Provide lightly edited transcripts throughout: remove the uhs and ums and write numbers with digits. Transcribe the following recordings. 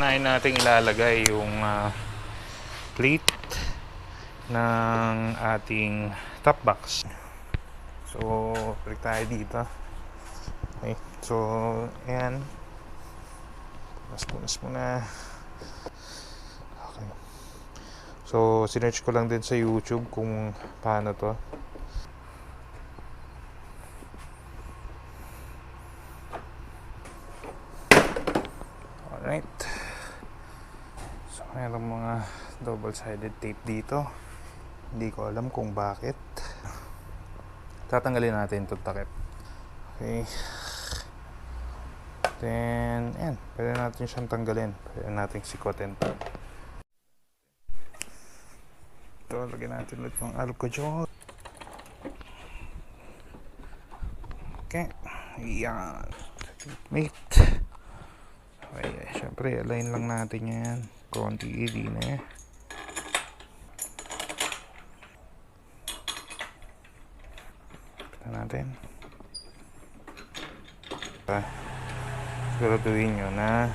unahin natin ilalagay yung plate ng ating top box. So balik tayo dito. Okay, so ayan, punas muna. Okay, so sinearch ko lang din sa YouTube kung paano to. Alright, so mayroong mga double-sided tape dito. Hindi ko alam kung bakit. Tatanggalin natin itong takip. Okay, then ayan, pwede natin siyang tanggalin. Pwede natin sikotin pa. Ito, lagyan natin ulit ng alcohol. Okay, ayan, wait. Okay, syempre align lang natin yan. Konti, di na eh. Ito natin. Siguraduhin nyo na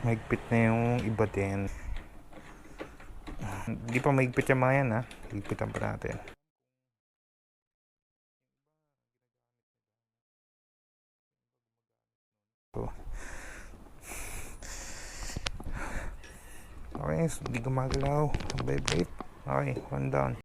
mahigpit na yung iba din. Hindi pa mahigpit yung mga yan ha. Higpitan pa natin. So, okay, so hindi gumagalaw. Vibrate. Okay, one down.